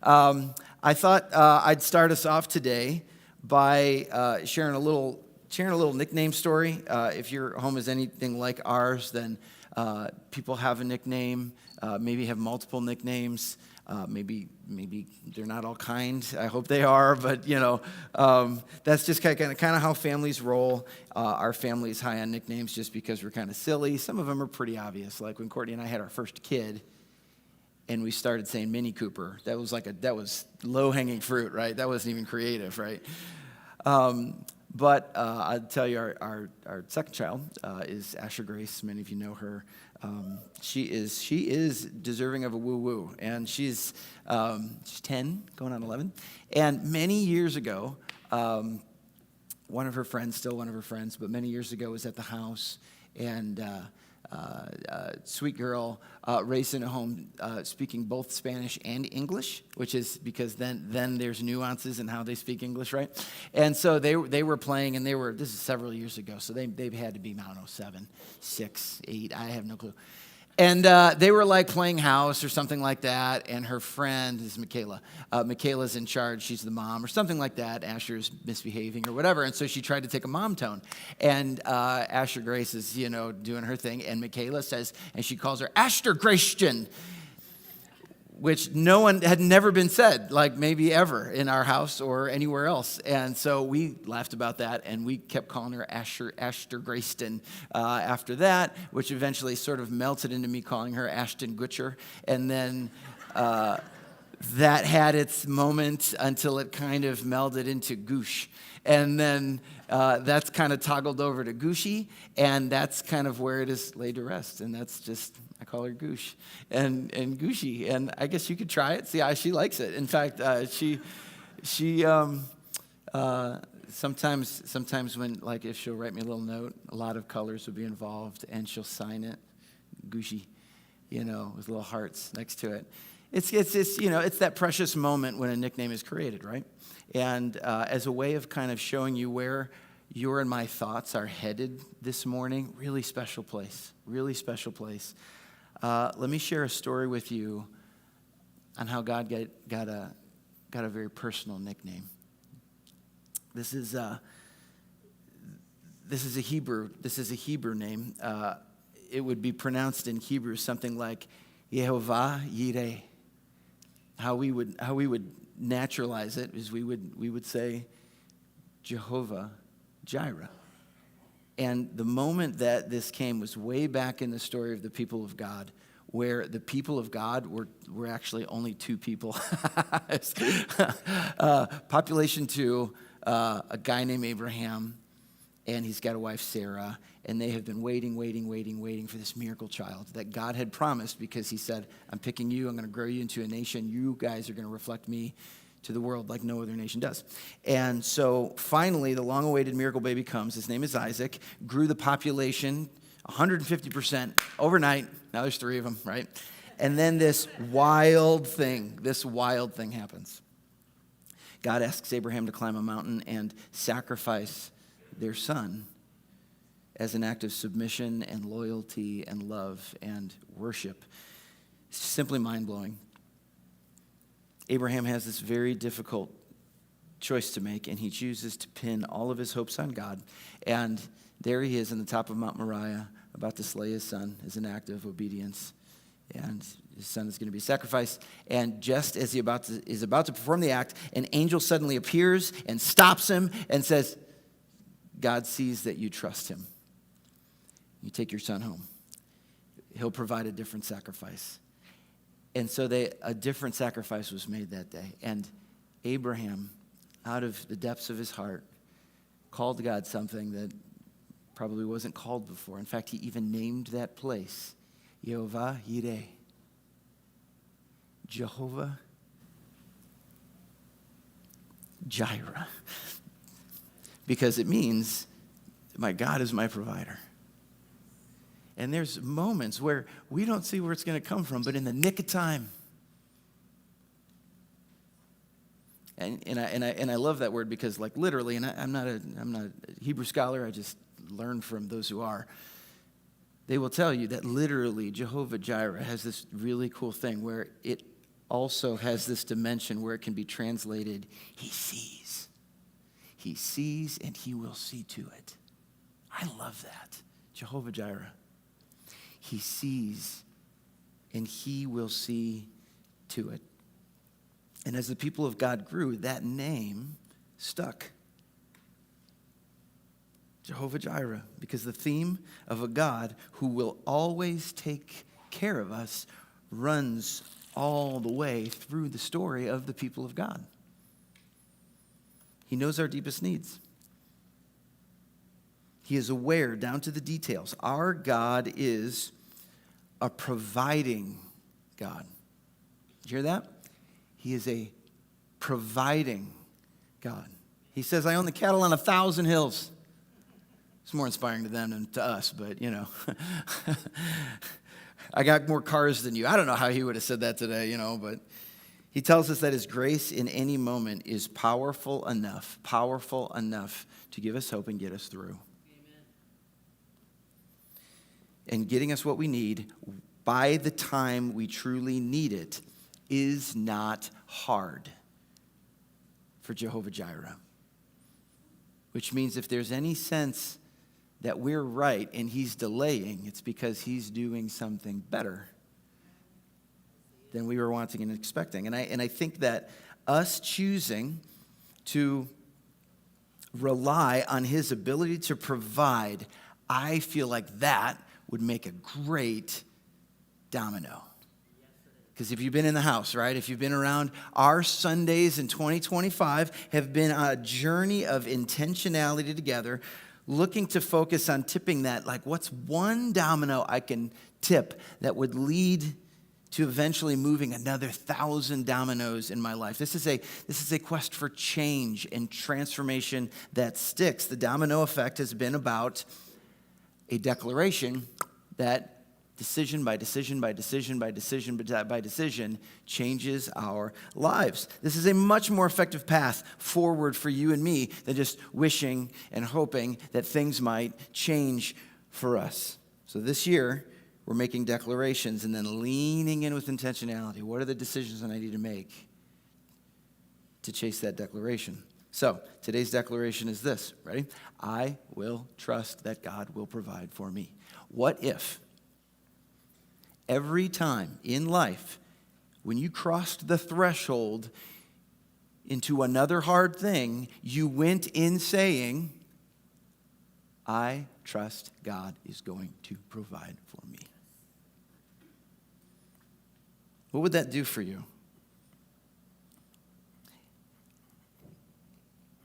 I thought I'd start us off today by sharing a little nickname story. If your home is anything like ours, then people have a nickname, maybe have multiple nicknames. Maybe they're not all kind. I hope they are, but that's just kind of how families roll. Our family's high on nicknames just because we're kind of silly. Some of them are pretty obvious, like when Courtney and I had our first kid. And we started saying Mini Cooper. That was low-hanging fruit, right? That wasn't even creative, right? But I'll tell you, our second child is Asher Grace. Many of you know her. She is deserving of a woo-woo, and she's 10, going on 11. And many years ago, one of her friends, but many years ago, was at the house, and sweet girl, raised in a home speaking both Spanish and English, which is because then there's nuances in how they speak English, right? And so they were playing, and this is several years ago, so they've had to be, I don't know, 7, 6, 8, I have no clue. And they were like playing house or something like that, and her friend is Michaela. Michaela's in charge, she's the mom or something like that. Asher's misbehaving or whatever, and so she tried to take a mom tone. And Asher Grace is, doing her thing, and Michaela says, and she calls her Asher Gratian, which no one had never been said, like maybe ever in our house or anywhere else. And so we laughed about that, and we kept calling her Asher Grayston after that, which eventually sort of melted into me calling her Ashton Gutcher. And then that had its moment until it kind of melded into Goosh. And then that's kind of toggled over to Gooshy, and that's kind of where it is laid to rest. And that's just, I call her Goosh and Gooshy. And I guess you could try it, see how she likes it. In fact, she sometimes when, like, if she'll write me a little note, a lot of colors will be involved, and she'll sign it, Gooshy, with little hearts next to it. It's that precious moment when a nickname is created, right? And as a way of kind of showing you where your and my thoughts are headed this morning, really special place. Let me share a story with you on how God got a very personal nickname. This is a Hebrew name. It would be pronounced in Hebrew something like Yehovah Yireh. How we would naturalize it is we would say Jehovah Jireh. And the moment that this came was way back in the story of the people of God, where the people of God were actually only two people. Population 2, a guy named Abraham, and he's got a wife, Sarah, and they have been waiting for this miracle child that God had promised, because he said, I'm picking you, I'm going to grow you into a nation, you guys are going to reflect me to the world like no other nation does. And so finally, the long-awaited miracle baby comes. His name is Isaac, grew the population 150% overnight. Now there's 3 of them, right? And then this wild thing happens. God asks Abraham to climb a mountain and sacrifice their son as an act of submission and loyalty and love and worship. It's simply mind-blowing. Abraham has this very difficult choice to make, and he chooses to pin all of his hopes on God. And there he is on the top of Mount Moriah, about to slay his son as an act of obedience. And his son is going to be sacrificed. And just as he is about to perform the act, an angel suddenly appears and stops him and says, God sees that you trust him. You take your son home. He'll provide a different sacrifice. And so a different sacrifice was made that day. And Abraham, out of the depths of his heart, called God something that probably wasn't called before. In fact, he even named that place Yehovah Yireh. Jehovah Jireh. Because it means my God is my provider. And there's moments where we don't see where it's going to come from, but in the nick of time. And I love that word because, like, literally, and I'm not a Hebrew scholar. I just learned from those who are. They will tell you that literally Jehovah Jireh has this really cool thing where it also has this dimension where it can be translated, he sees. He sees and he will see to it. I love that. Jehovah Jireh. He sees and he will see to it. And as the people of God grew, that name stuck. Jehovah Jireh, because the theme of a God who will always take care of us runs all the way through the story of the people of God. He knows our deepest needs. He is aware down to the details. Our God is a providing God. Did you hear that? He is a providing God. He says, I own the cattle on 1,000 hills. It's more inspiring to them than to us, but you know. I got more cars than you. I don't know how he would have said that today, but he tells us that his grace in any moment is powerful enough to give us hope and get us through. Amen. And getting us what we need by the time we truly need it is not hard for Jehovah Jireh. Which means if there's any sense that we're right and he's delaying, it's because he's doing something better than we were wanting and expecting. And I think that us choosing to rely on his ability to provide, I feel like that would make a great domino. Because if you've been in the house, right? If you've been around, our Sundays in 2025 have been a journey of intentionality together, looking to focus on tipping that, like what's one domino I can tip that would lead to eventually moving another 1,000 dominoes in my life. This is a quest for change and transformation that sticks. The domino effect has been about a declaration that decision by decision by decision by decision by decision changes our lives. This is a much more effective path forward for you and me than just wishing and hoping that things might change for us. So this year, we're making declarations and then leaning in with intentionality. What are the decisions that I need to make to chase that declaration? So today's declaration is this. Ready? I will trust that God will provide for me. What if every time in life, when you crossed the threshold into another hard thing, you went in saying, I trust God is going to provide for me? What would that do for you?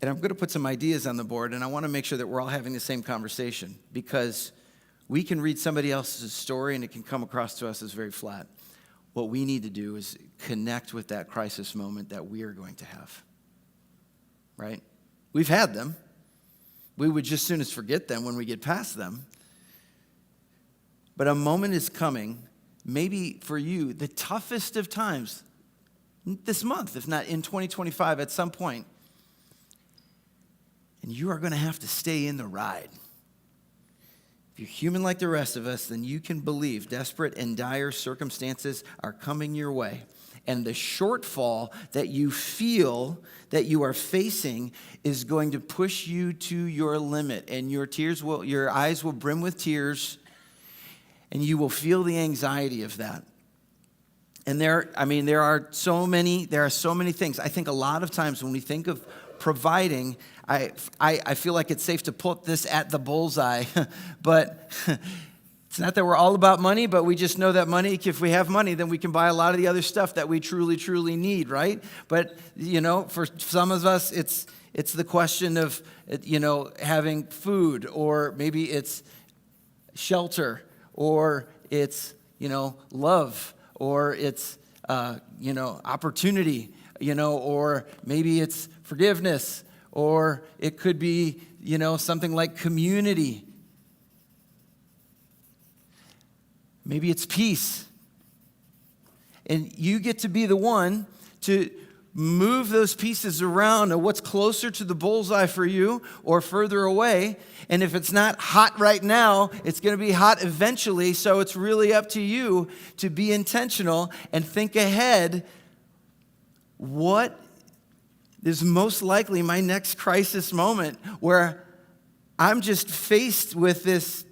And I'm going to put some ideas on the board, and I want to make sure that we're all having the same conversation, because we can read somebody else's story and it can come across to us as very flat. What we need to do is connect with that crisis moment that we are going to have. Right? We've had them. We would just soon as forget them when we get past them. But a moment is coming, maybe for you, the toughest of times, this month, if not in 2025 at some point. And you are going to have to stay in the ride. If you're human like the rest of us, then you can believe desperate and dire circumstances are coming your way. And the shortfall that you feel that you are facing is going to push you to your limit. And your eyes will brim with tears, and you will feel the anxiety of that. And there are so many things. I think a lot of times when we think of providing, I feel like it's safe to put this at the bullseye, but it's not that we're all about money, but we just know that money, if we have money, then we can buy a lot of the other stuff that we truly, truly need, right? But, for some of us, it's the question of, having food, or maybe it's shelter, or it's, love, or it's, opportunity, or maybe it's forgiveness, or it could be, something like community. Maybe it's peace. And you get to be the one to move those pieces around of what's closer to the bullseye for you or further away. And if it's not hot right now, it's going to be hot eventually. So it's really up to you to be intentional and think ahead what is most likely my next crisis moment where I'm just faced with this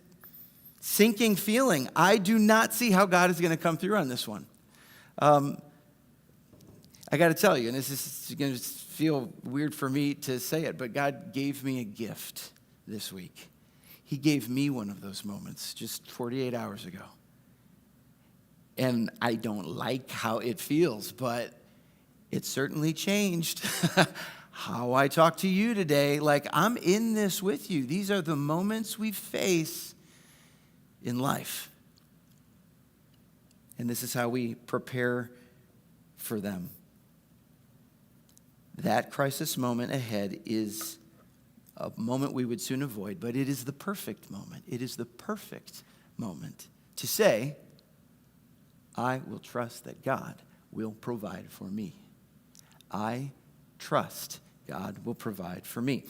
sinking feeling. I do not see how God is going to come through on this one. I got to tell you, and this is going to feel weird for me to say it, but God gave me a gift this week. He gave me one of those moments just 48 hours ago. And I don't like how it feels, but it certainly changed how I talk to you today. Like, I'm in this with you. These are the moments we face in life. And this is how we prepare for them. That crisis moment ahead is a moment we would soon avoid, but it is the perfect moment. It is the perfect moment to say, I will trust that God will provide for me. I trust God will provide for me.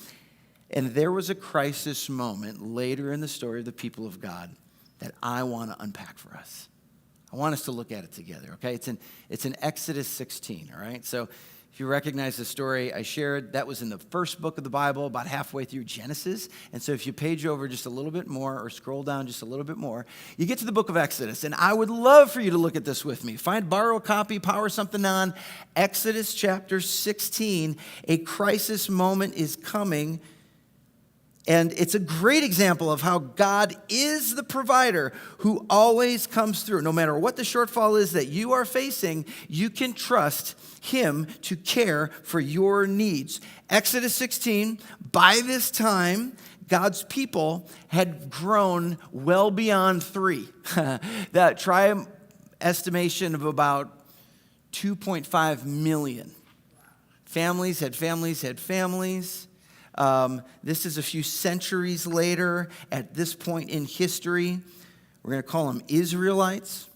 And there was a crisis moment later in the story of the people of God that I want to unpack for us. I want us to look at it together, okay? It's in Exodus 16, all right? So if you recognize the story I shared, that was in the first book of the Bible, about halfway through Genesis. And so if you page over just a little bit more or scroll down just a little bit more, you get to the book of Exodus. And I would love for you to look at this with me. Borrow a copy, power something on. Exodus chapter 16, a crisis moment is coming. And it's a great example of how God is the provider who always comes through. No matter what the shortfall is that you are facing, you can trust Him to care for your needs. Exodus 16, by this time, God's people had grown well beyond 3. That tribe estimation of about 2.5 million. Families had families. This is a few centuries later. At this point in history, we're going to call them Israelites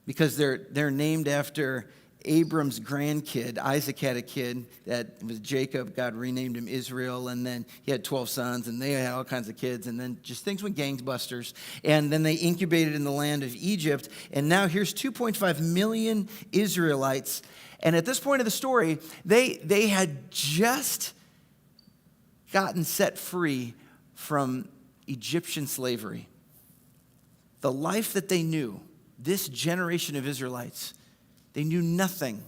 because they're named after Abram's grandkid. Isaac had a kid that was Jacob. God renamed him Israel, and then he had 12 sons, and they had all kinds of kids, and then just things went gangbusters. And then they incubated in the land of Egypt, and now here's 2.5 million Israelites. And at this point of the story, they had just gotten set free from Egyptian slavery. The life that they knew, this generation of Israelites, they knew nothing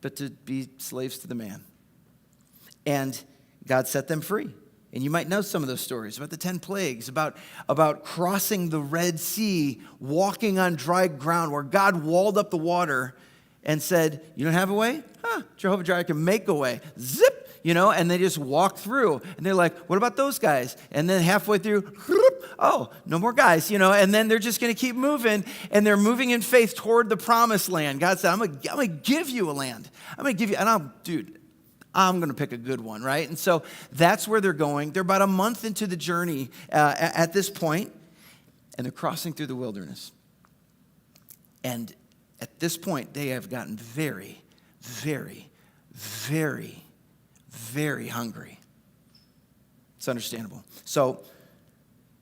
but to be slaves to the man. And God set them free. And you might know some of those stories about the 10 plagues, about crossing the Red Sea, walking on dry ground where God walled up the water and said, you don't have a way? Jehovah Jireh can make a way. Zip! And they just walk through. And they're like, what about those guys? And then halfway through, oh, no more guys, and then they're just going to keep moving. And they're moving in faith toward the promised land. God said, I'm going to give you a land. I'm going to give you, and I'm going to pick a good one, right? And so that's where they're going. They're about a month into the journey at this point, and they're crossing through the wilderness. And at this point, they have gotten very, very, very, very hungry. It's understandable. So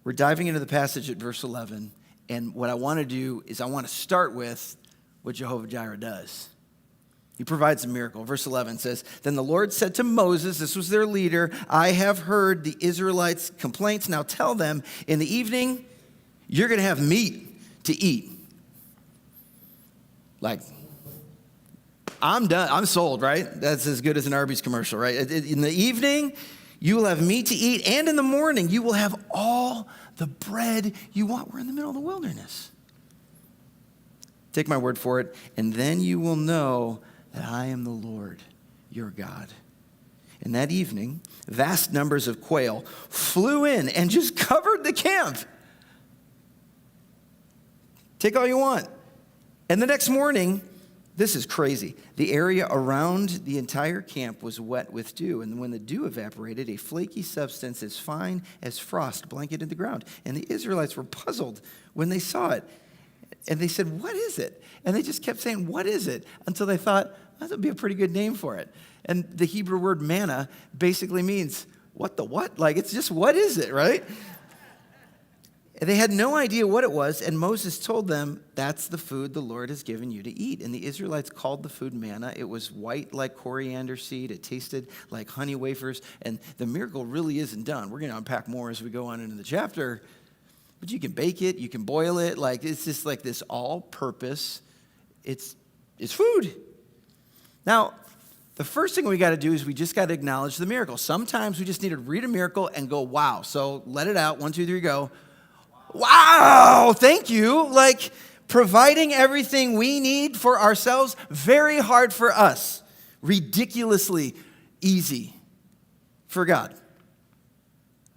we're diving into the passage at verse 11, and what I want to do is I want to start with what Jehovah Jireh does. He provides a miracle. Verse 11 says, then the Lord said to Moses, this was their leader, I have heard the Israelites' complaints. Now tell them, in the evening, you're going to have meat to eat. Like, I'm done. I'm sold, right? That's as good as an Arby's commercial, right? In the evening, you will have meat to eat, and in the morning, you will have all the bread you want. We're in the middle of the wilderness. Take my word for it, and then you will know that I am the Lord, your God. And that evening, vast numbers of quail flew in and just covered the camp. Take all you want. And the next morning, this is crazy. The area around the entire camp was wet with dew. And when the dew evaporated, a flaky substance as fine as frost blanketed the ground. And the Israelites were puzzled when they saw it. And they said, what is it? And they just kept saying, what is it? Until they thought, that would be a pretty good name for it. And the Hebrew word manna basically means, what the what? Like, it's just, what is it, right? They had no idea what it was, and Moses told them, that's the food the Lord has given you to eat. And the Israelites called the food manna. It was white like coriander seed. It tasted like honey wafers. And the miracle really isn't done. We're going to unpack more as we go on into the chapter. But you can bake it, you can boil it. Like, it's just like this all-purpose, it's food. Now, the first thing we got to do is we just got to acknowledge the miracle. Sometimes we just need to read a miracle and go, wow. So let it out. 1, 2, 3, go. Wow, thank you. Like, providing everything we need for ourselves, very hard for us. Ridiculously easy for God.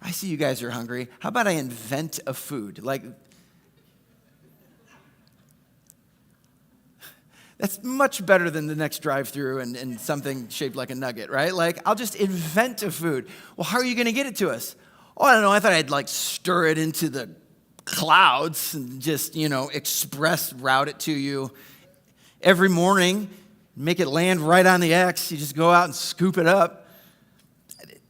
I see you guys are hungry. How about I invent a food? Like, that's much better than the next drive-through and something shaped like a nugget, right? Like, I'll just invent a food. Well, how are you going to get it to us? Oh, I don't know. I thought I'd like stir it into the clouds and just, express route it to you every morning, make it land right on the X. You just go out and scoop it up.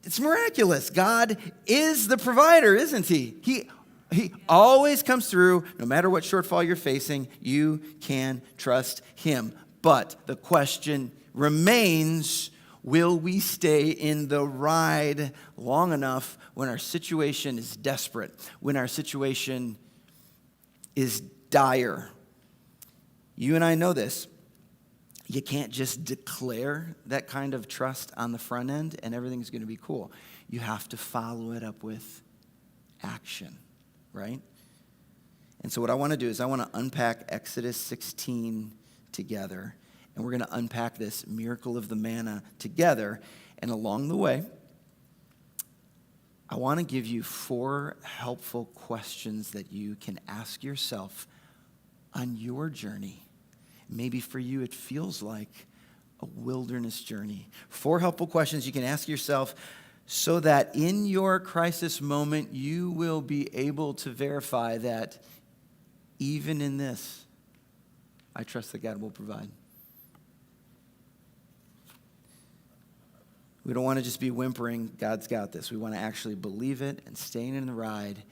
It's miraculous. God is the provider, isn't he? He always comes through. No matter what shortfall you're facing, you can trust him. But the question remains, will we stay in the ride long enough when our situation is desperate, when our situation is dire? You and I know this. You can't just declare that kind of trust on the front end and everything's going to be cool. You have to follow it up with action, right? And so what I want to do is I want to unpack Exodus 16 together. And we're going to unpack this miracle of the manna together. And along the way, I want to give you 4 helpful questions that you can ask yourself on your journey. Maybe for you, it feels like a wilderness journey. 4 helpful questions you can ask yourself so that in your crisis moment, you will be able to verify that even in this, I trust that God will provide. We don't want to just be whimpering, God's got this. We want to actually believe it and staying in the ride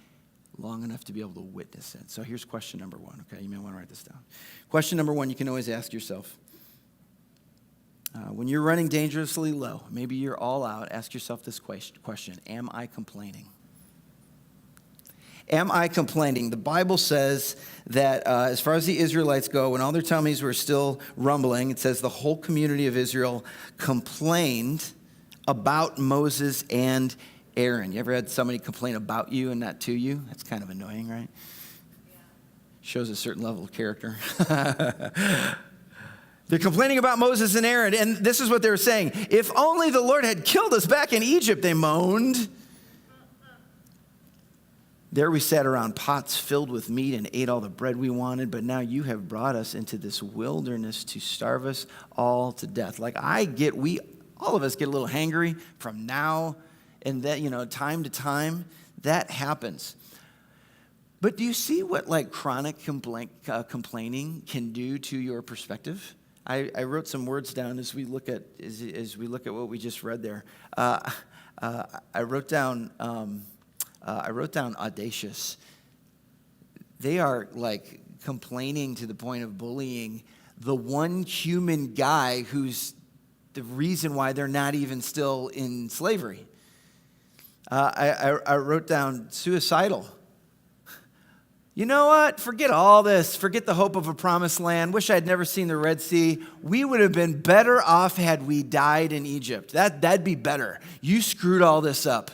long enough to be able to witness it. So here's question number 1, okay? You may want to write this down. Question number 1, you can always ask yourself. When you're running dangerously low, maybe you're all out, ask yourself this question. Am I complaining? Am I complaining? The Bible says that as far as the Israelites go, when all their tummies were still rumbling, it says the whole community of Israel complained about Moses and Aaron. You ever had somebody complain about you and not to you? That's kind of annoying, right? Yeah. Shows a certain level of character. They're complaining about Moses and Aaron, and this is what they were saying. If only the Lord had killed us back in Egypt, they moaned. There we sat around pots filled with meat and ate all the bread we wanted, but now you have brought us into this wilderness to starve us all to death. Like all of us get a little hangry from now and that, time to time. That happens. But do you see what like chronic complaining can do to your perspective? I wrote some words down as we look at what we just read there. I wrote down audacious. They are like complaining to the point of bullying the one human guy who's the reason why they're not even still in slavery. I wrote down suicidal. You know what? Forget all this. Forget the hope of a promised land. Wish I'd never seen the Red Sea. We would have been better off had we died in Egypt. That'd be better. You screwed all this up.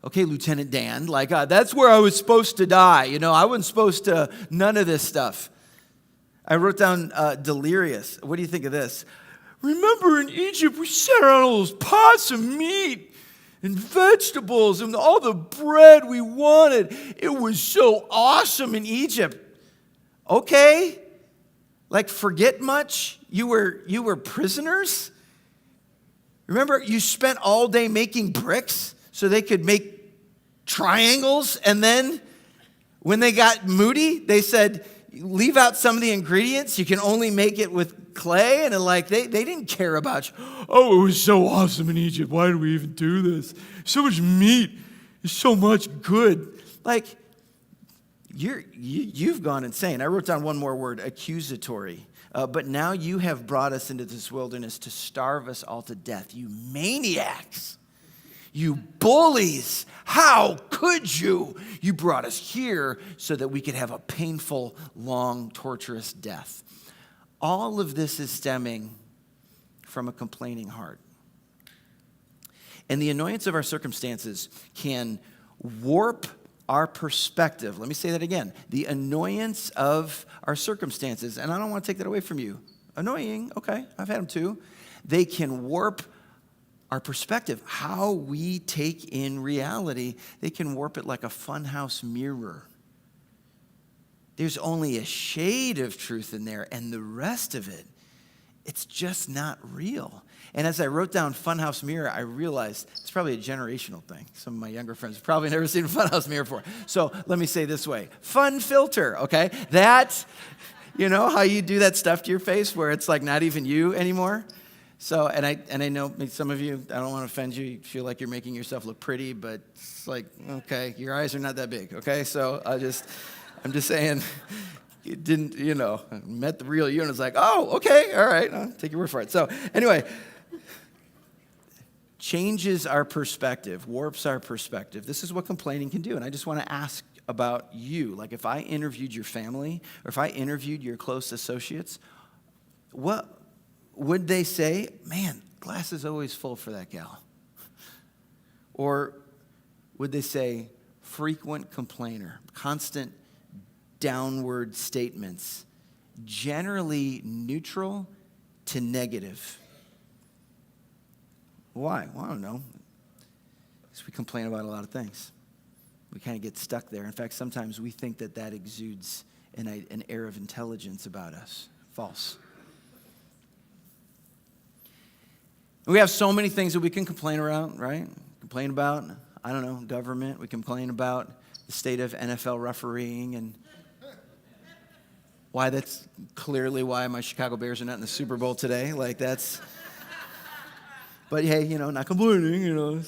Okay, Lieutenant Dan, that's where I was supposed to die. I wasn't supposed to, none of this stuff. I wrote down delirious. What do you think of this? Remember in Egypt, we sat around all those pots of meat and vegetables and all the bread we wanted. It was so awesome in Egypt. Okay, forget much? You were prisoners? Remember, you spent all day making bricks so they could make triangles, and then when they got moody, they said, leave out some of the ingredients. You can only make it with clay, and they didn't care about you. Oh, it was so awesome in Egypt. Why did we even do this? So much meat. There's so much good. You've gone insane. I wrote down one more word, accusatory. But now you have brought us into this wilderness to starve us all to death. You maniacs. You bullies. How could you? You brought us here so that we could have a painful, long, torturous death. All of this is stemming from a complaining heart. And the annoyance of our circumstances can warp our perspective. Let me say that again. The annoyance of our circumstances, and I don't want to take that away from you. Annoying, okay, I've had them too. They can warp our perspective, how we take in reality. They can warp it like a funhouse mirror. There's only a shade of truth in there, and the rest of it, it's just not real. And as I wrote down funhouse mirror, I realized it's probably a generational thing. Some of my younger friends have probably never seen a funhouse mirror before. So let me say it this way. Fun filter, okay? That's, you know, how you do that stuff to your face where it's like not even you anymore. So, and I know some of you, I don't want to offend you, you feel like you're making yourself look pretty, but it's like, okay, your eyes are not that big, okay? So I'm just saying, it didn't, you know, met the real you, and it's like, oh, okay, all right, I'll take your word for it. So anyway, changes our perspective, warps our perspective. This is what complaining can do. And I just want to ask about you. Like if I interviewed your family or if I interviewed your close associates, what would they say? Man, glass is always full for that gal. Or would they say frequent complainer, constant downward statements, generally neutral to negative? Why? Well, I don't know. Because we complain about a lot of things. We kind of get stuck there. In fact, sometimes we think that exudes an air of intelligence about us. False. We have so many things that we can complain about, right? Complain about, I don't know, government. We complain about the state of NFL refereeing and why that's clearly why my Chicago Bears are not in the Super Bowl today. Like that's... But hey, you know, not complaining, you know,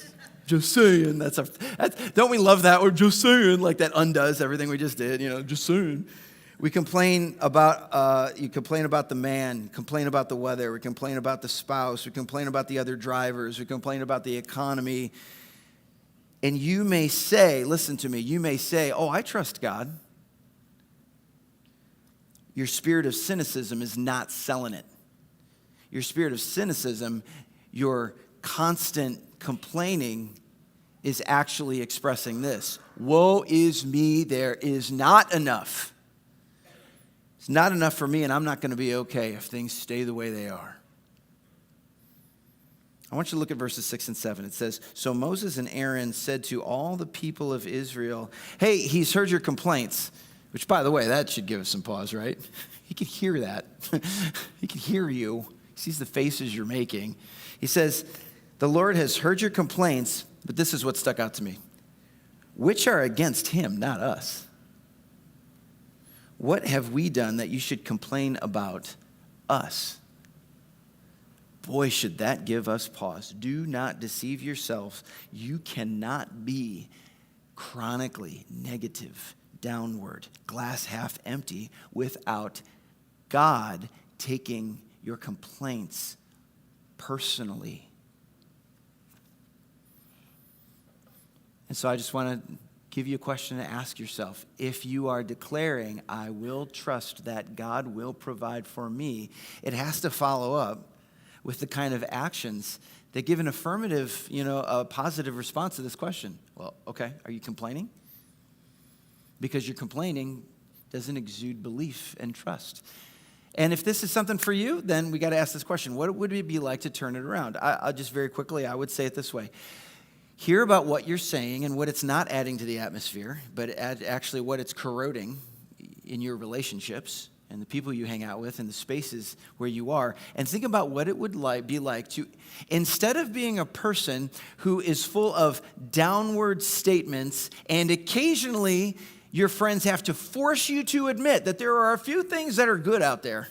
just saying. Don't we love that? Or just saying, like that undoes everything we just did, you know, just saying. We complain about, you complain about the man, complain about the weather, we complain about the spouse, we complain about the other drivers, we complain about the economy. And you may say, listen to me, you may say, oh, I trust God. Your spirit of cynicism is not selling it. Your spirit of cynicism, your constant complaining is actually expressing this. Woe is me, there is not enough. It's not enough for me, and I'm not going to be okay if things stay the way they are. I want you to look at verses 6 and 7. It says, so Moses and Aaron said to all the people of Israel, hey, he's heard your complaints. Which, by the way, that should give us some pause, right? He can hear that. He can hear you. He sees the faces you're making. He says, the Lord has heard your complaints, but this is what stuck out to me. Which are against him, not us. What have we done that you should complain about us? Boy, should that give us pause. Do not deceive yourselves. You cannot be chronically negative, downward, glass half empty without God taking your complaints personally. And so I just want to give you a question to ask yourself. If you are declaring, I will trust that God will provide for me, it has to follow up with the kind of actions that give an affirmative, a positive response to this question. Well, okay, are you complaining? Because your complaining doesn't exude belief and trust. And if this is something for you, then we got to ask this question. What would it be like to turn it around? I'll just very quickly, I would say it this way. Hear about what you're saying and what it's not adding to the atmosphere, but actually what it's corroding in your relationships and the people you hang out with and the spaces where you are. And think about what it would be like to, instead of being a person who is full of downward statements and occasionally your friends have to force you to admit that there are a few things that are good out there.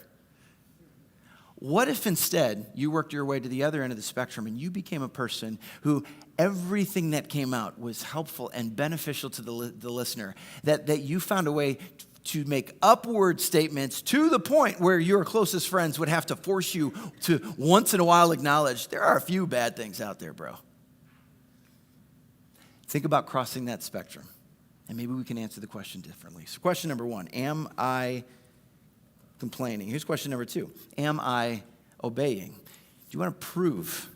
What if instead you worked your way to the other end of the spectrum and you became a person who everything that came out was helpful and beneficial to the listener, that you found a way to make upward statements to the point where your closest friends would have to force you to once in a while acknowledge there are a few bad things out there, bro. Think about crossing that spectrum, and maybe we can answer the question differently. So question number 1, am I complaining? Here's question number 2. Am I obeying? Do you want to prove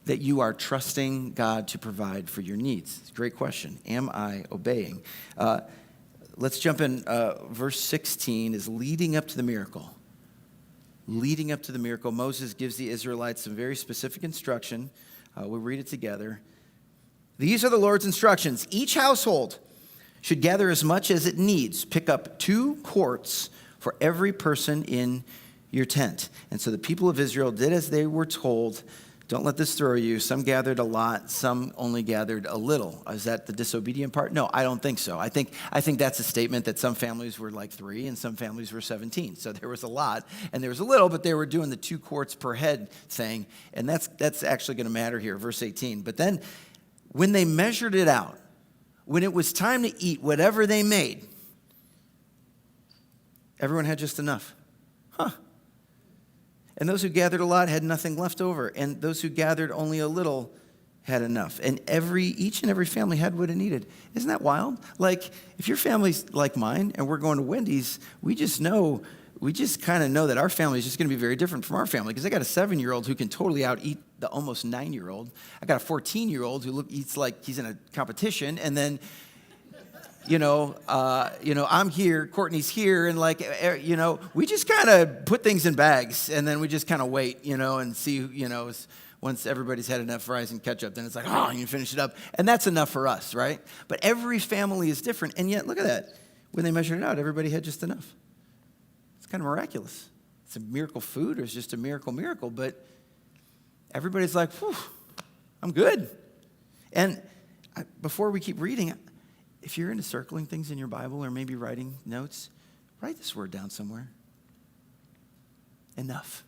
that you are trusting God to provide for your needs? It's a great question. Am I obeying? Let's jump in. Verse 16 is leading up to the miracle. Leading up to the miracle, Moses gives the Israelites some very specific instruction. We'll read it together. These are the Lord's instructions. Each household should gather as much as it needs. Pick up 2 quarts for every person in your tent. And so the people of Israel did as they were told. Don't let this throw you. Some gathered a lot, some only gathered a little. Is that the disobedient part? No, I don't think so. I think that's a statement that some families were like 3 and some families were 17. So there was a lot and there was a little, but they were doing the 2 quarts per head thing. And that's actually going to matter here, verse 18. But then when they measured it out, when it was time to eat whatever they made, everyone had just enough. And those who gathered a lot had nothing left over. And those who gathered only a little had enough. And each and every family had what it needed. Isn't that wild? Like, if your family's like mine and we're going to Wendy's, we just kind of know that our family is just going to be very different from our family. Because I got a 7-year-old who can totally out-eat the almost 9-year-old. I got a 14-year-old who eats like he's in a competition. And then I'm here, Courtney's here, and we just kind of put things in bags, and then we just kind of wait, and see, once everybody's had enough fries and ketchup, then it's like, oh, you finish it up, and that's enough for us, right? But every family is different, and yet, look at that. When they measured it out, everybody had just enough. It's kind of miraculous. It's a miracle food, or it's just a miracle, but everybody's like, whew, I'm good. And before we keep reading, if you're into circling things in your Bible or maybe writing notes, write this word down somewhere. Enough.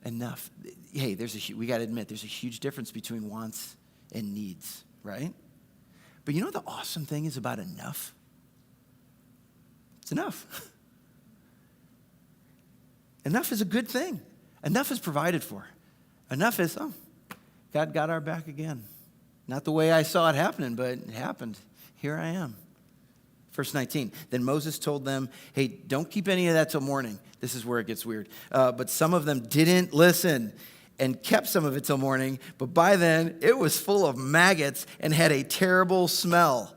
Enough. Hey, we got to admit, there's a huge difference between wants and needs, right? But you know what the awesome thing is about enough? It's enough. Enough is a good thing. Enough is provided for. Enough is, God got our back again. Not the way I saw it happening, but it happened. Here I am. Verse 19, then Moses told them, hey, don't keep any of that till morning. This is where it gets weird. But some of them didn't listen and kept some of it till morning. But by then, it was full of maggots and had a terrible smell.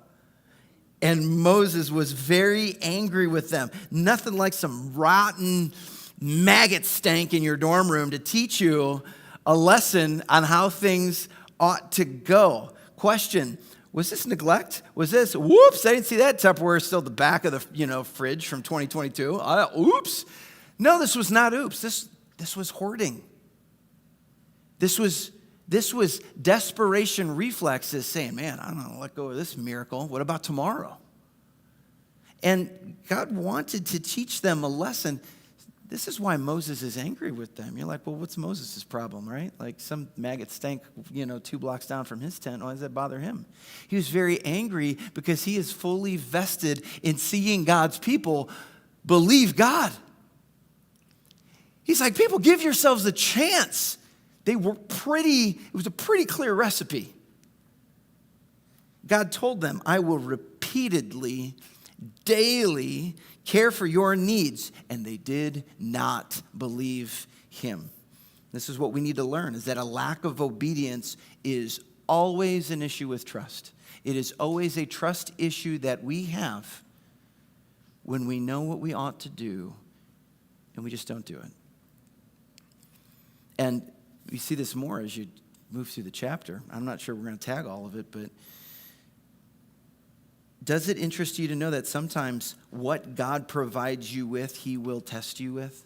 And Moses was very angry with them. Nothing like some rotten maggot stank in your dorm room to teach you a lesson on how things ought to go. Question, was this neglect? Was this, whoops, I didn't see that Tupperware still at the back of the fridge from 2022. Oops. No, this was not oops. This was hoarding. This was desperation reflexes saying, man, I don't want to let go of this miracle. What about tomorrow? And God wanted to teach them a lesson. This is why Moses is angry with them. You're like, well, what's Moses' problem, right? Like some maggot stank, 2 blocks down from his tent. Why does that bother him? He was very angry because he is fully vested in seeing God's people believe God. He's like, people, give yourselves a chance. It was a pretty clear recipe. God told them, I will repeatedly, daily care for your needs. And they did not believe him. This is what we need to learn, is that a lack of obedience is always an issue with trust. It is always a trust issue that we have when we know what we ought to do and we just don't do it. And you see this more as you move through the chapter. I'm not sure we're going to tag all of it, but does it interest you to know that sometimes what God provides you with, he will test you with?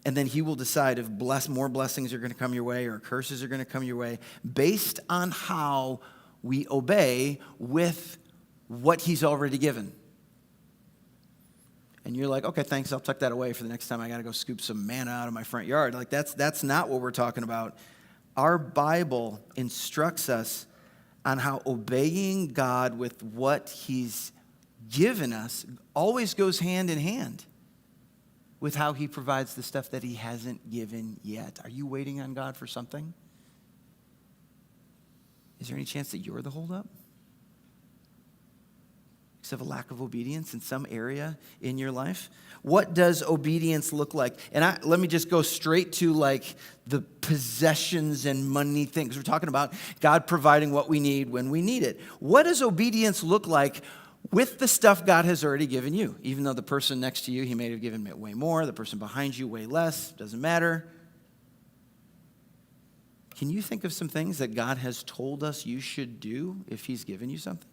And then he will decide if more blessings are going to come your way or curses are going to come your way based on how we obey with what he's already given. and you're like, okay, thanks, I'll tuck that away for the next time I got to go scoop some manna out of my front yard. Like, that's not what we're talking about. Our Bible instructs us on how obeying God with what he's given us always goes hand in hand with how he provides the stuff that he hasn't given yet. Are you waiting on God for something? Is there any chance that you're the holdup? Because of a lack of obedience in some area in your life? What does obedience look like? And let me just go straight to like the possessions and money things. We're talking about God providing what we need when we need it. What does obedience look like with the stuff God has already given you? Even though the person next to you, he may have given way more, the person behind you way less, doesn't matter. Can you think of some things that God has told us you should do if he's given you something?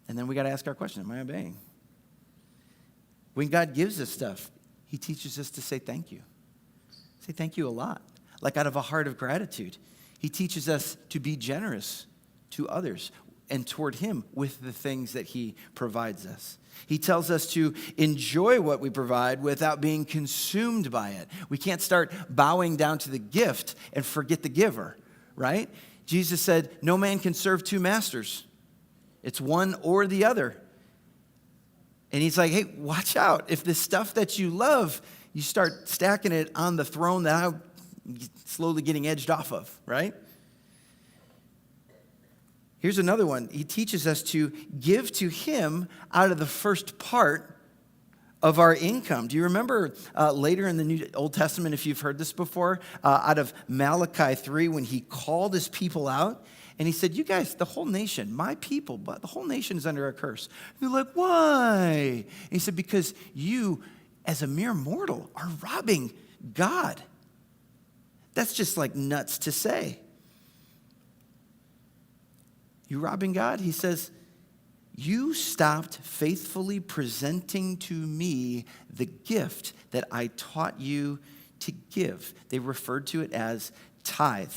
And then we got to ask our question, am I obeying? When God gives us stuff, he teaches us to say thank you. Say thank you a lot, like out of a heart of gratitude. He teaches us to be generous to others and toward him with the things that he provides us. He tells us to enjoy what we provide without being consumed by it. We can't start bowing down to the gift and forget the giver, right? Jesus said, no man can serve two masters. It's one or the other. And he's like, hey, watch out. If the stuff that you love, you start stacking it on the throne that I'm slowly getting edged off of, right? Here's another one. He teaches us to give to him out of the first part of our income. Do you remember later in the New Old Testament, if you've heard this before, out of Malachi 3, when he called his people out, and he said, you guys, the whole nation, my people, but the whole nation is under a curse. They're like, why? And he said, because you, as a mere mortal, are robbing God. That's just like nuts to say. You robbing God? He says, you stopped faithfully presenting to me the gift that I taught you to give. They referred to it as tithe.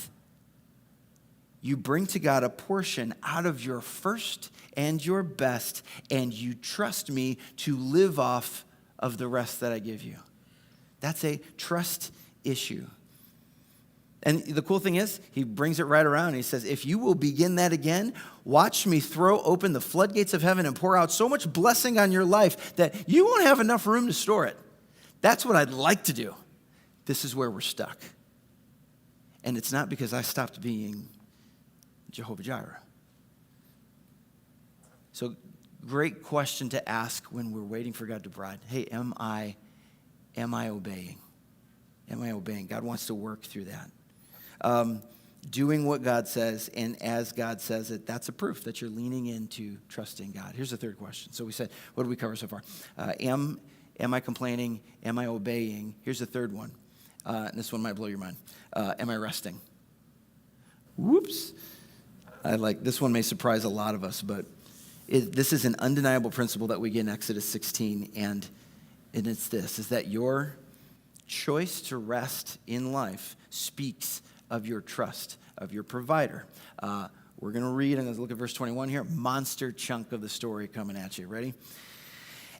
You bring to God a portion out of your first and your best, and you trust me to live off of the rest that I give you. That's a trust issue. And the cool thing is, he brings it right around. He says, if you will begin that again, watch me throw open the floodgates of heaven and pour out so much blessing on your life that you won't have enough room to store it. That's what I'd like to do. This is where we're stuck. And it's not because I stopped being Jehovah Jireh. So great question to ask when we're waiting for God to provide. Hey, am I obeying? Am I obeying? God wants to work through that. Doing what God says and as God says it, that's a proof that you're leaning into trusting God. Here's the third question. So we said, what did we cover so far? Am I complaining? Am I obeying? Here's the third one. And this one might blow your mind. Am I resting? Whoops. This one may surprise a lot of us, but this is an undeniable principle that we get in Exodus 16, and it's this, is that your choice to rest in life speaks of your trust of your provider. We're going to read, and let's look at verse 21 here, monster chunk of the story coming at you. Ready?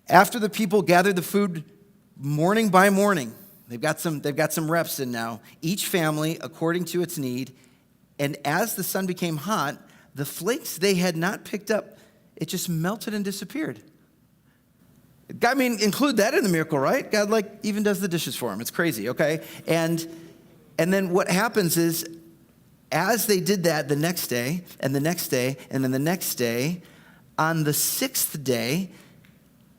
After the people gathered the food morning by morning, they've got some reps in now, each family according to its need. And as the sun became hot, the flakes they had not picked up, it just melted and disappeared. I mean, include that in the miracle, right? God even does the dishes for them. It's crazy, okay? And then what happens is, as they did that the next day, and the next day, and then the next day, on the sixth day,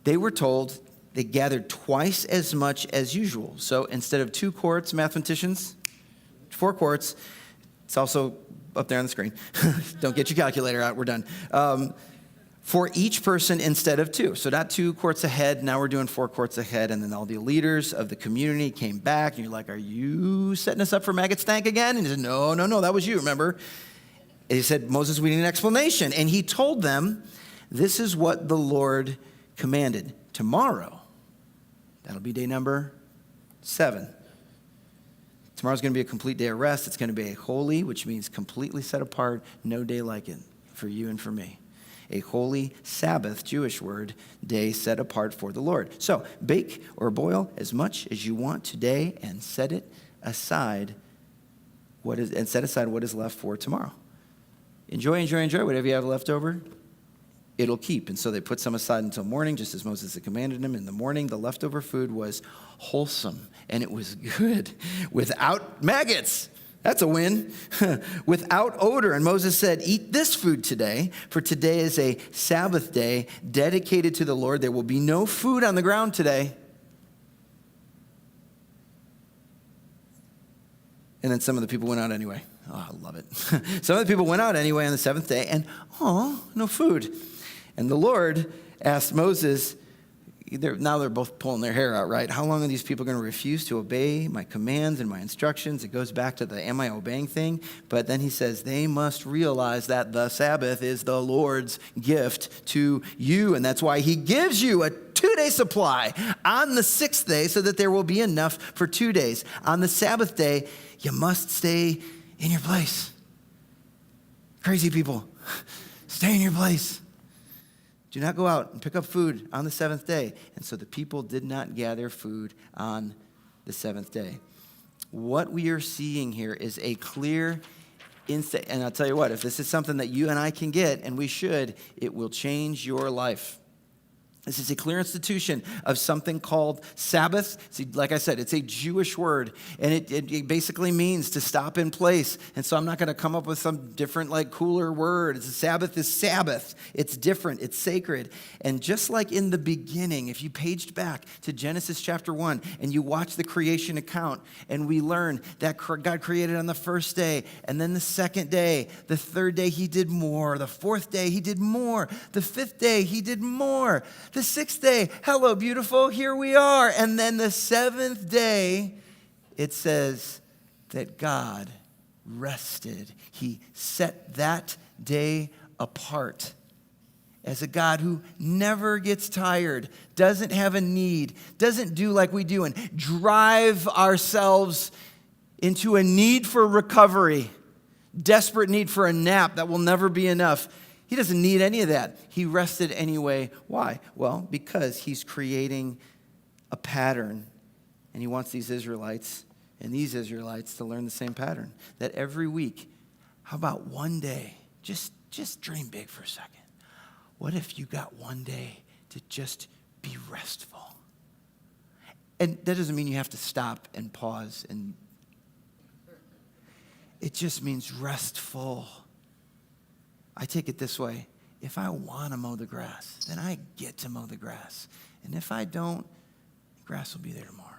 they were told they gathered twice as much as usual. So instead of 2 quarts, mathematicians, 4 quarts. It's also up there on the screen. Don't get your calculator out. We're done. For each person instead of 2. So not 2 quarts ahead. Now we're doing 4 quarts ahead. And then all the leaders of the community came back. And you're like, are you setting us up for maggot stank again? And he said, no, that was you, remember? And he said, Moses, we need an explanation. And he told them, this is what the Lord commanded. Tomorrow, that'll be day number 7. Tomorrow's going to be a complete day of rest. It's going to be a holy, which means completely set apart, no day like it for you and for me. a holy Sabbath, Jewish word, day set apart for the Lord. So bake or boil as much as you want today and set aside what is left for tomorrow. Enjoy whatever you have left over. It'll keep. And so they put some aside until morning, just as Moses had commanded them. In the morning, the leftover food was wholesome, and it was good, without maggots. That's a win. Without odor. And Moses said, eat this food today, for today is a Sabbath day dedicated to the Lord. There will be no food on the ground today. And then some of the people went out anyway. Oh, I love it. Some of the people went out anyway on the seventh day, and no food. And the Lord asked Moses, now they're both pulling their hair out, right? How long are these people going to refuse to obey my commands and my instructions? It goes back to the am I obeying thing. But then he says, they must realize that the Sabbath is the Lord's gift to you. And that's why he gives you a 2-day supply on the 6th day so that there will be enough for 2 days. On the Sabbath day, you must stay in your place. Crazy people, stay in your place. Do not go out and pick up food on the 7th day. And so the people did not gather food on the 7th day. What we are seeing here is a clear insight. And I'll tell you what, if this is something that you and I can get, and we should, it will change your life. This is a clear institution of something called Sabbath. See, like I said, it's a Jewish word, and it basically means to stop in place. And so I'm not going to come up with some different, cooler word. Sabbath is Sabbath. It's different. It's sacred. And just like in the beginning, if you paged back to Genesis chapter 1 and you watch the creation account, and we learn that God created on the first day, and then the second day, the third day he did more, the fourth day he did more, the fifth day he did more. The 6th day, hello, beautiful, here we are. And then the 7th day, it says that God rested. He set that day apart as a God who never gets tired, doesn't have a need, doesn't do like we do and drive ourselves into a need for recovery, desperate need for a nap that will never be enough. He doesn't need any of that. He rested anyway. Why? Well, because he's creating a pattern, and he wants these Israelites and these Israelites to learn the same pattern. That every week, how about one day? Just dream big for a second. What if you got one day to just be restful? And that doesn't mean you have to stop and pause, and it just means restful. I take it this way. If I want to mow the grass, then I get to mow the grass. And if I don't, the grass will be there tomorrow.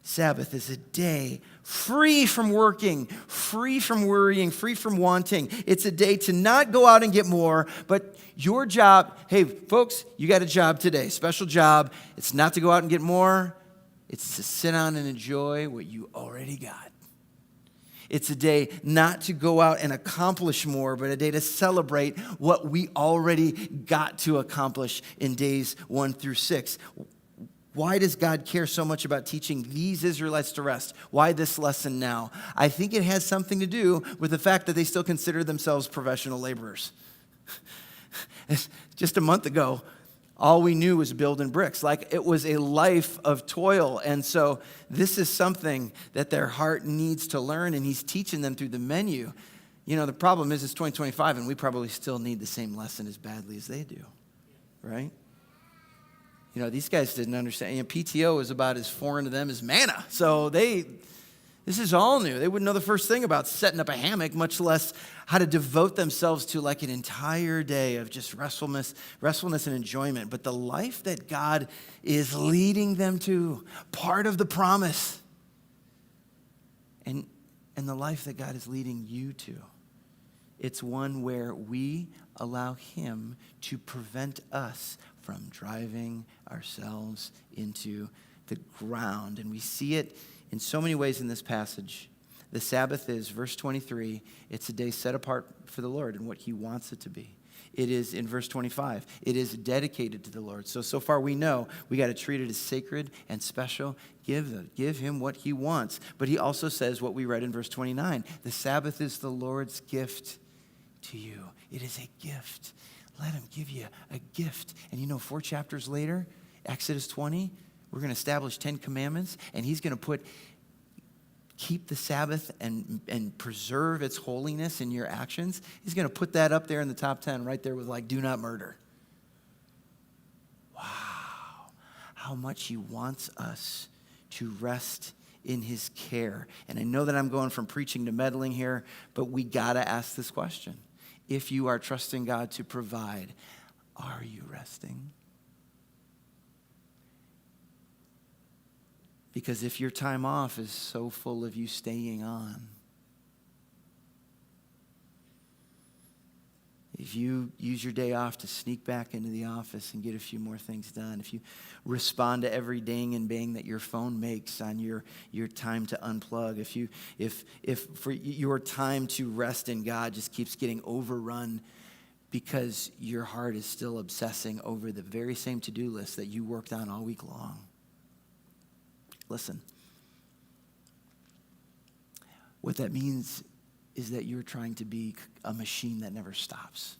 Sabbath is a day free from working, free from worrying, free from wanting. It's a day to not go out and get more, but your job, hey, folks, you got a job today, special job. It's not to go out and get more. It's to sit down and enjoy what you already got. It's a day not to go out and accomplish more, but a day to celebrate what we already got to accomplish in days 1 through 6. Why does God care so much about teaching these Israelites to rest? Why this lesson now? I think it has something to do with the fact that they still consider themselves professional laborers. Just a month ago, all we knew was building bricks. It was a life of toil. And so this is something that their heart needs to learn, and he's teaching them through the menu. The problem is it's 2025, and we probably still need the same lesson as badly as they do, right? These guys didn't understand. PTO is about as foreign to them as manna. So this is all new. They wouldn't know the first thing about setting up a hammock, much less how to devote themselves to an entire day of just restfulness and enjoyment. But the life that God is leading them to, part of the promise, and the life that God is leading you to, it's one where we allow him to prevent us from driving ourselves into the ground. And we see it in so many ways in this passage. The Sabbath is, verse 23, it's a day set apart for the Lord and what he wants it to be. It is, in verse 25, it is dedicated to the Lord. So far we know we got to treat it as sacred and special. Give him what he wants. But he also says what we read in verse 29, the Sabbath is the Lord's gift to you. It is a gift. Let him give you a gift. And 4 chapters later, Exodus 20, we're going to establish 10 commandments, and he's going to keep the Sabbath and preserve its holiness in your actions. He's going to put that up there in the top 10 right there with do not murder. Wow. How much he wants us to rest in his care. And I know that I'm going from preaching to meddling here, but we got to ask this question. If you are trusting God to provide, are you resting? Because if your time off is so full of you staying on, if you use your day off to sneak back into the office and get a few more things done, if you respond to every ding and bang that your phone makes on your time to unplug, if for your time to rest in God just keeps getting overrun because your heart is still obsessing over the very same to-do list that you worked on all week long. Listen, what that means is that you're trying to be a machine that never stops,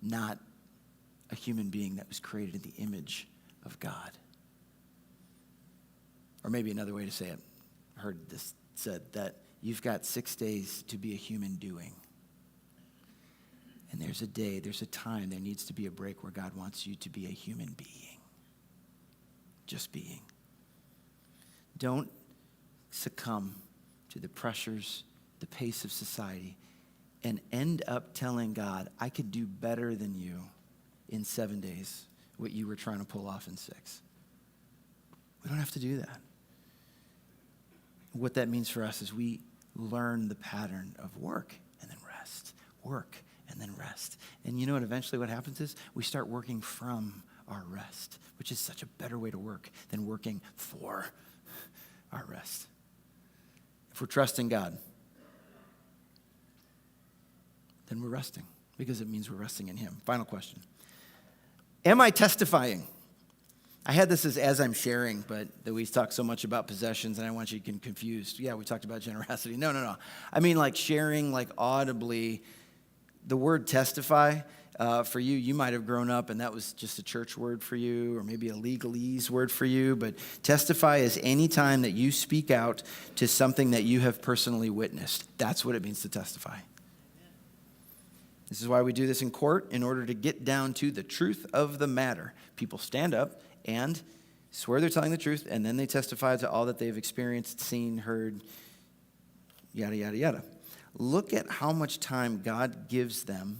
not a human being that was created in the image of God. Or maybe another way to say it, I heard this said, that you've got 6 days to be a human doing. And there's a day, there's a time, there needs to be a break where God wants you to be a human being. Just being. Don't succumb to the pressures, the pace of society, and end up telling God, I could do better than you in 7 days, what you were trying to pull off in 6. We don't have to do that. What that means for us is we learn the pattern of work and then rest, work and then rest. And you know what? Eventually what happens is we start working from our rest, which is such a better way to work than working for our rest. If we're trusting God, then we're resting because it means we're resting in him. Final question. Am I testifying? I had this as I'm sharing, but that we talk so much about possessions and I want you to get confused. Yeah, we talked about generosity. No. I mean sharing audibly. The word testify, for you might have grown up and that was just a church word for you or maybe a legalese word for you, but testify is any time that you speak out to something that you have personally witnessed. That's what it means to testify. This is why we do this in court, in order to get down to the truth of the matter. People stand up and swear they're telling the truth, and then they testify to all that they've experienced, seen, heard, yada, yada, yada. Look at how much time God gives them,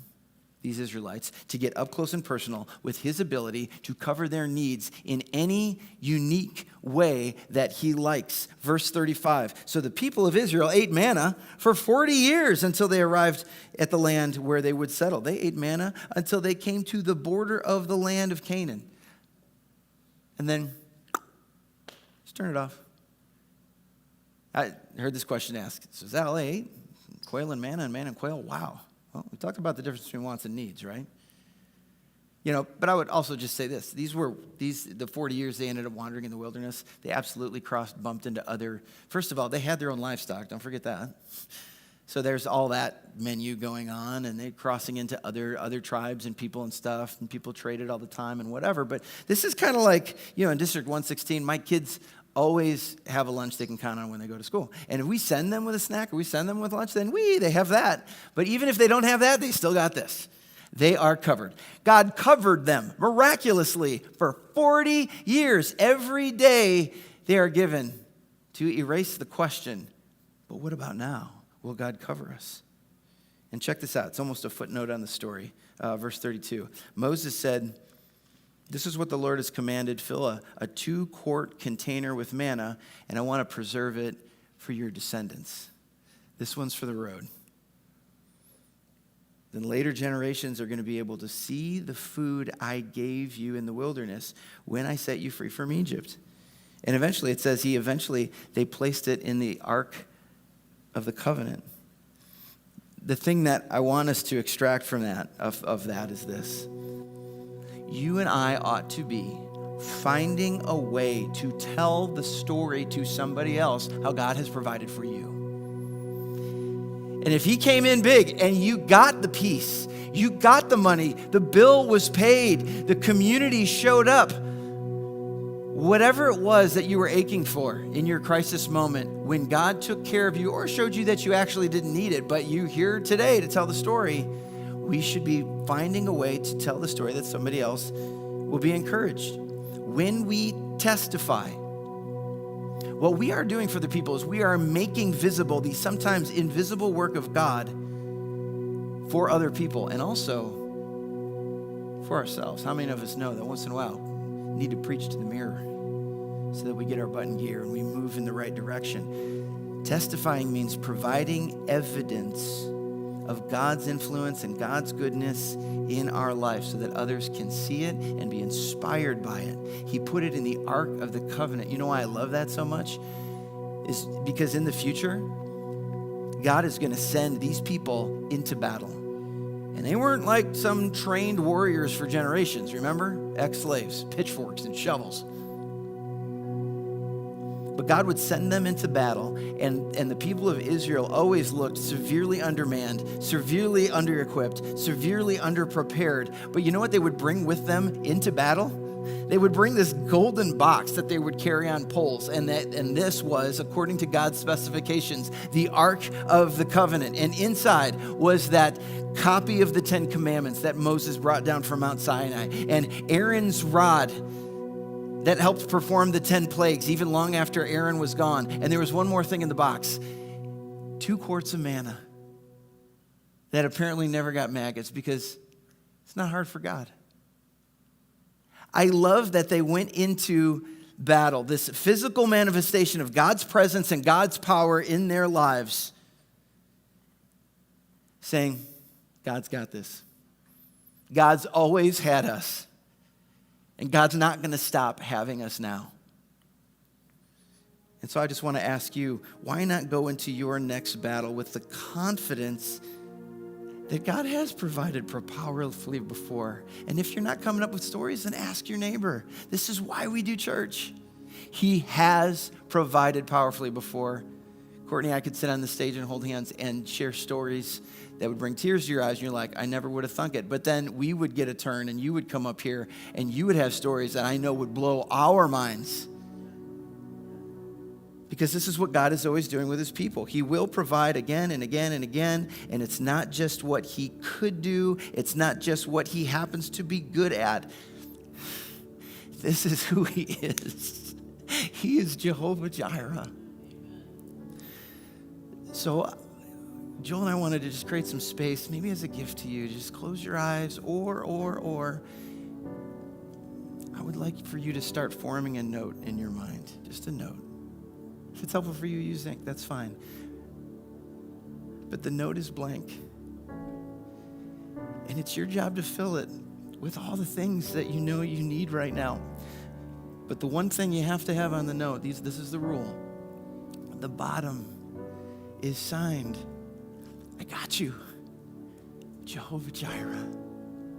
these Israelites, to get up close and personal with his ability to cover their needs in any unique way that he likes. Verse 35, so the people of Israel ate manna for 40 years until they arrived at the land where they would settle. They ate manna until they came to the border of the land of Canaan. And then, just turn it off. I heard this question asked, so is that all they ate? Quail and manna and quail? Wow. Well, we talked about the difference between wants and needs, right? But I would also just say this. The 40 years they ended up wandering in the wilderness, they absolutely bumped into other, first of all, they had their own livestock. Don't forget that. So there's all that menu going on, and they're crossing into other tribes and people and stuff, and people traded all the time and whatever. But this is kind of in District 116, my kids always have a lunch they can count on when they go to school. And if we send them with a snack or we send them with lunch, then they have that. But even if they don't have that, they still got this. They are covered. God covered them miraculously for 40 years. Every day they are given to erase the question, but what about now? Will God cover us? And check this out. It's almost a footnote on the story. Verse 32. Moses said, this is what the Lord has commanded. Fill a 2-quart container with manna, and I want to preserve it for your descendants. This one's for the road. Then later generations are going to be able to see the food I gave you in the wilderness when I set you free from Egypt. And eventually, it says they placed it in the Ark of the Covenant. The thing that I want us to extract from that, of that, is this. You and I ought to be finding a way to tell the story to somebody else how God has provided for you. And if he came in big and you got the peace, you got the money, the bill was paid, the community showed up, whatever it was that you were aching for in your crisis moment, when God took care of you or showed you that you actually didn't need it, but you're here today to tell the story, we should be finding a way to tell the story that somebody else will be encouraged. When we testify, what we are doing for the people is we are making visible the sometimes invisible work of God for other people and also for ourselves. How many of us know that once in a while we need to preach to the mirror so that we get our butt in gear and we move in the right direction? Testifying means providing evidence of God's influence and God's goodness in our life so that others can see it and be inspired by it. He put it in the Ark of the Covenant. You know why I love that so much? Is because in the future, God is going to send these people into battle. And they weren't like some trained warriors for generations, remember? Ex-slaves, pitchforks and shovels. But God would send them into battle, and the people of Israel always looked severely undermanned, severely under-equipped, severely underprepared. But you know what they would bring with them into battle? They would bring this golden box that they would carry on poles, and this was, according to God's specifications, the Ark of the Covenant. And inside was that copy of the Ten Commandments that Moses brought down from Mount Sinai, and Aaron's rod that helped perform the 10 plagues even long after Aaron was gone. And there was one more thing in the box, 2 quarts of manna that apparently never got maggots because it's not hard for God. I love that they went into battle, this physical manifestation of God's presence and God's power in their lives, saying, God's got this. God's always had us. And God's not going to stop having us now. And so I just want to ask you, why not go into your next battle with the confidence that God has provided powerfully before? And if you're not coming up with stories, then ask your neighbor. This is why we do church. He has provided powerfully before. Courtney and I could sit on the stage and hold hands and share stories that would bring tears to your eyes, and you're like, I never would have thunk it. But then we would get a turn, and you would come up here, and you would have stories that I know would blow our minds. Because this is what God is always doing with his people. He will provide again and again and again, and it's not just what he could do. It's not just what he happens to be good at. This is who he is. He is Jehovah Jireh. So Joel and I wanted to just create some space, maybe as a gift to you. Just close your eyes, or I would like for you to start forming a note in your mind, just a note. If it's helpful for you, use ink, that's fine. But the note is blank. And it's your job to fill it with all the things that you know you need right now. But the one thing you have to have on the note, this is the rule. The bottom is signed, I got you, Jehovah Jireh.